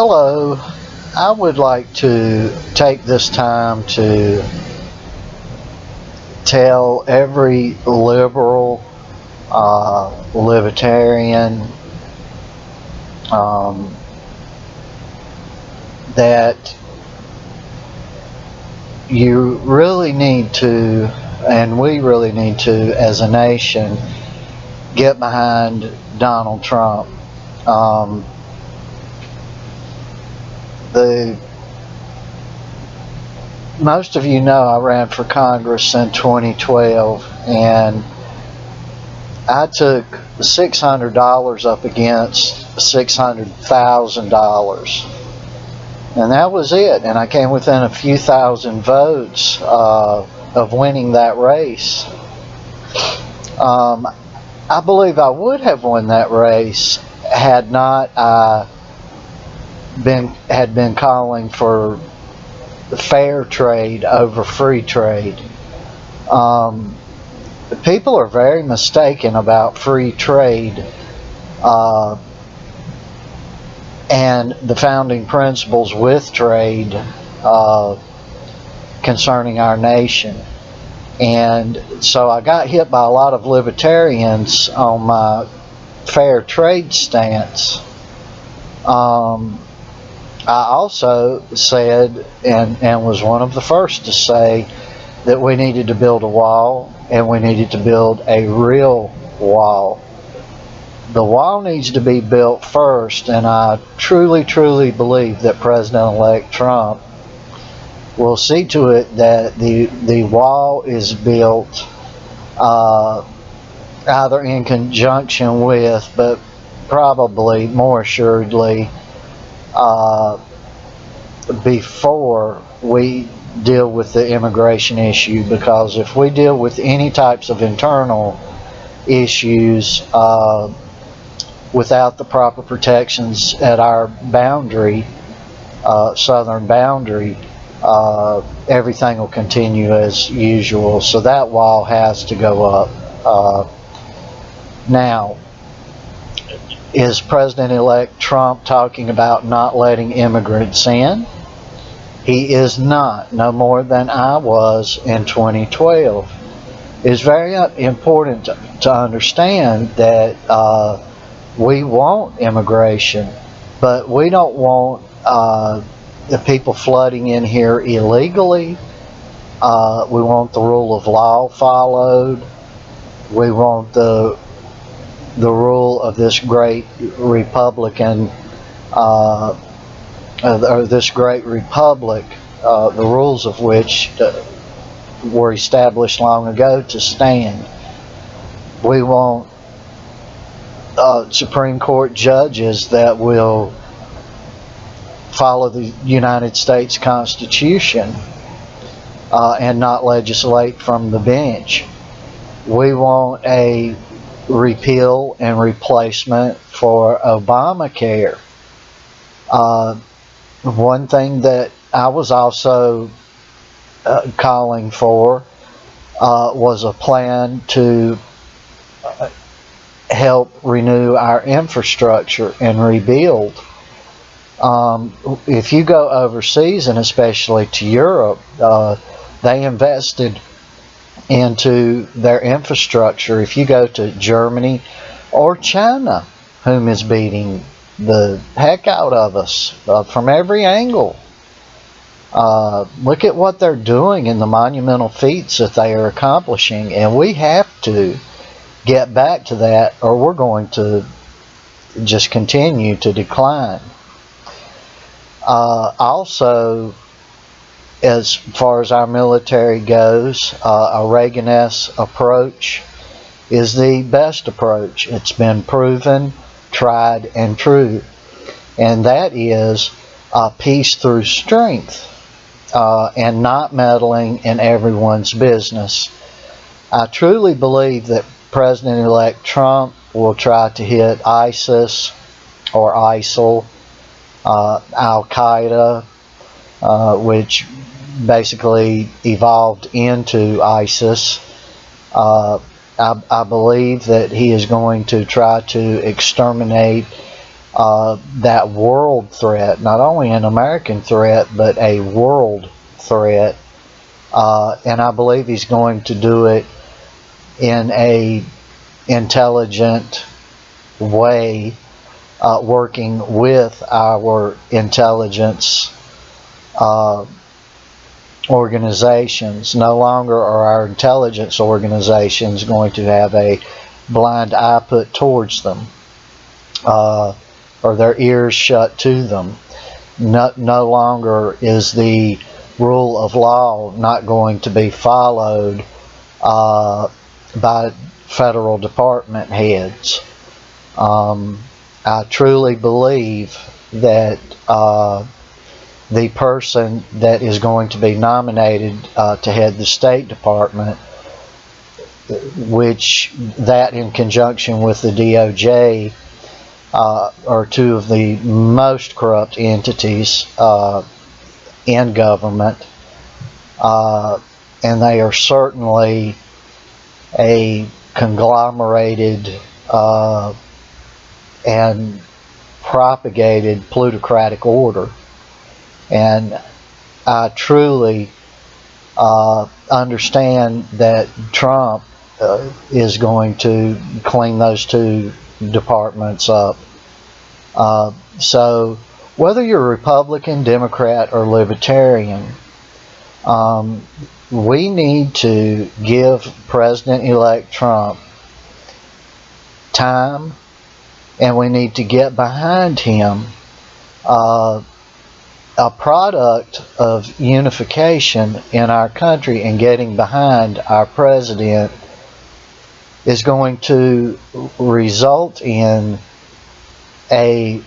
Hello. I would like to take this time to tell every liberal, libertarian, um, that you really need to, and we really need to, as a nation, get behind Donald Trump. Um, the Most of you know I ran for Congress in 2012, and I took $600 up against $600,000, and that was it. And I came within a few thousand votes of winning that race. I believe I would have won that race had not I been calling for fair trade over free trade. People are very mistaken about free trade and the founding principles with trade concerning our nation. And so I got hit by a lot of libertarians on my fair trade stance. I also said, and was one of the first to say, that we needed to build a wall, and we needed to build a real wall. The wall needs to be built first, and I truly believe that President-elect Trump will see to it that the wall is built either in conjunction with, but probably more assuredly before we deal with the immigration issue, because if we deal with any types of internal issues without the proper protections at our boundary, southern boundary, everything will continue as usual. So that wall has to go up. Now, is President-elect Trump talking about not letting immigrants in? He is not, no more than I was in 2012. It's very important to understand that we want immigration, but we don't want the people flooding in here illegally. We want the rule of law followed. We want the rule of this great Republican or this great republic, the rules of which were established long ago, to stand. We want Supreme Court judges that will follow the United States Constitution and not legislate from the bench. We want a repeal and replacement for Obamacare. One thing that I was also calling for was a plan to help renew our infrastructure and rebuild. If you go overseas, and especially to Europe, they invested into their infrastructure. If you go to Germany or China, whom is beating the heck out of us from every angle, look at what they're doing and the monumental feats that they are accomplishing, and we have to get back to that, or we're going to just continue to decline. Also, as far as our military goes, a Reagan-esque approach is the best approach. It's been proven, tried, and true, and that is peace through strength and not meddling in everyone's business. I truly believe that President-elect Trump will try to hit ISIS or ISIL, Al-Qaeda, which basically evolved into ISIS. I believe that he is going to try to exterminate that world threat, not only an American threat, but a world threat. And I believe he's going to do it in a intelligent way, working with our intelligence organizations. No longer are our intelligence organizations going to have a blind eye put towards them, or their ears shut to them. No longer is the rule of law not going to be followed by federal department heads. I truly believe that the person that is going to be nominated to head the State Department, which that in conjunction with the DOJ are two of the most corrupt entities in government, and they are certainly a conglomerated and propagated plutocratic order. And I truly understand that Trump is going to clean those two departments up. So whether you're Republican, Democrat, or Libertarian, we need to give President-elect Trump time, and we need to get behind him. A product of unification in our country and getting behind our president is going to result in a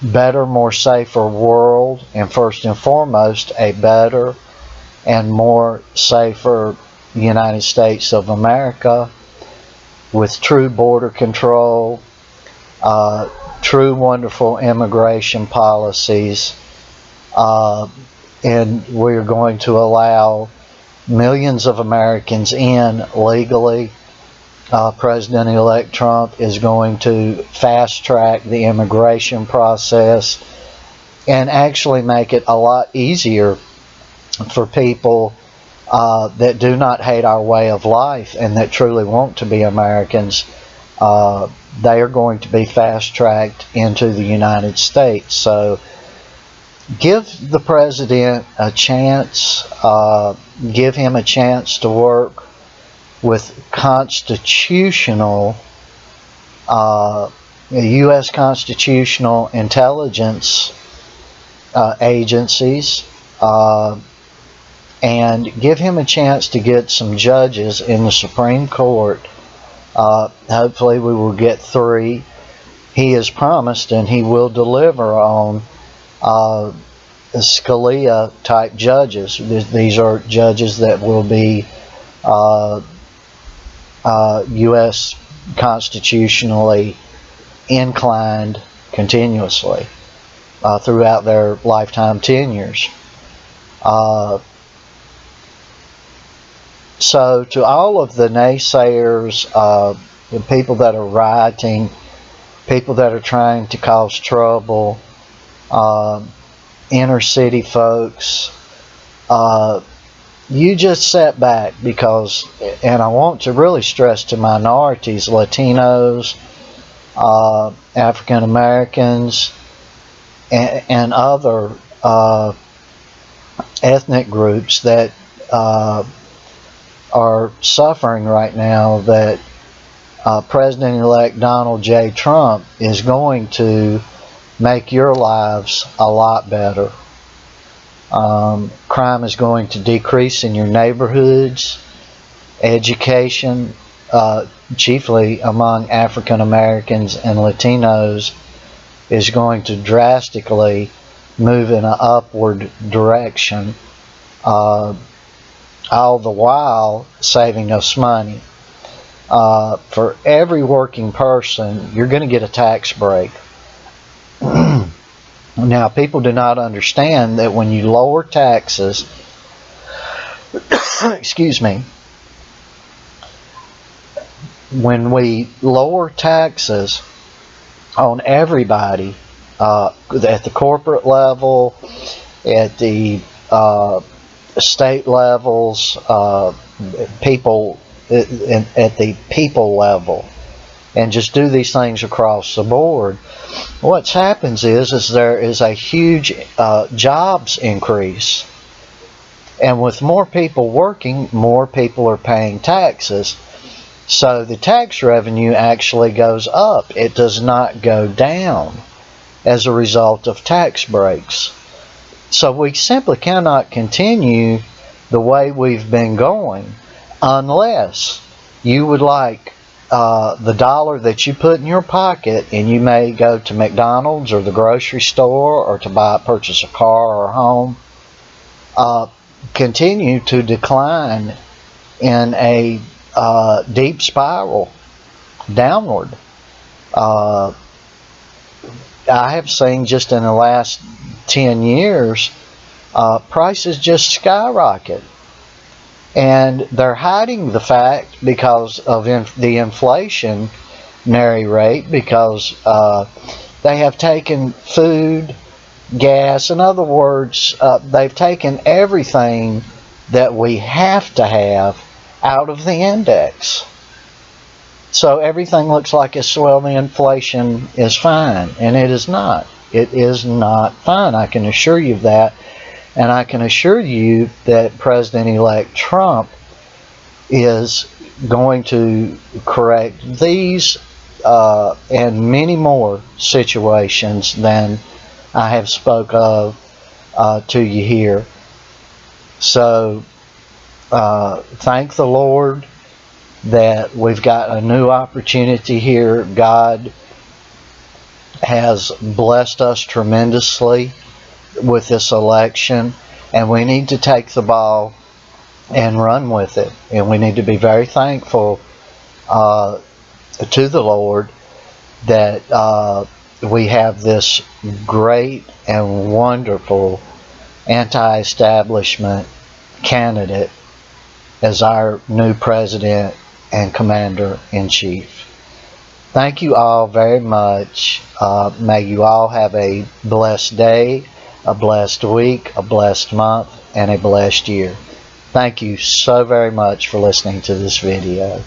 better, more safer world, and first and foremost, a better and more safer United States of America with true border control, true wonderful immigration policies, and we're going to allow millions of Americans in legally. President-elect Trump is going to fast-track the immigration process and actually make it a lot easier for people that do not hate our way of life and that truly want to be Americans. They are going to be fast-tracked into the United States. So give the president a chance, give him a chance to work with constitutional, U.S. constitutional intelligence agencies, and give him a chance to get some judges in the Supreme Court. Hopefully we will get 3. He has promised, and he will deliver on Scalia type judges. These are judges that will be U.S. constitutionally inclined continuously throughout their lifetime tenures. So to all of the naysayers, the people that are rioting, people that are trying to cause trouble, inner city folks, you just sit back, because, and I want to really stress to minorities, Latinos, African Americans, and other ethnic groups that are suffering right now, that President-elect Donald J. Trump is going to make your lives a lot better. Crime is going to decrease in your neighborhoods. Education, chiefly among African Americans and Latinos, is going to drastically move in an upward direction, all the while saving us money. For every working person, you're going to get a tax break. Now, people do not understand that when you lower taxes, excuse me, when we lower taxes, on everybody, at the corporate level, at the state levels, people at the people level, and just do these things across the board. What happens is there is a huge jobs increase, and with more people working, more people are paying taxes. So the tax revenue actually goes up. It does not go down as a result of tax breaks. So we simply cannot continue the way we've been going unless you would like the dollar that you put in your pocket, and you may go to McDonald's or the grocery store or to purchase a car or a home, continue to decline in a deep spiral downward. I have seen just in the last 10 years, prices just skyrocket. And they're hiding the fact because of the inflationary rate, because they have taken food, gas, in other words, they've taken everything that we have to have out of the index. So everything looks like it's, well, the inflation is fine, and it is not. It is not fine. I can assure you of that. And I can assure you that President-elect Trump is going to correct these and many more situations than I have spoke of to you here. So thank the Lord that we've got a new opportunity here. God has blessed us tremendously with this election, and we need to take the ball and run with it. And we need to be very thankful to the Lord that we have this great and wonderful anti-establishment candidate as our new president and commander-in-chief. Thank you all very much. May you all have a blessed day, a blessed week, a blessed month, and a blessed year. Thank you so very much for listening to this video.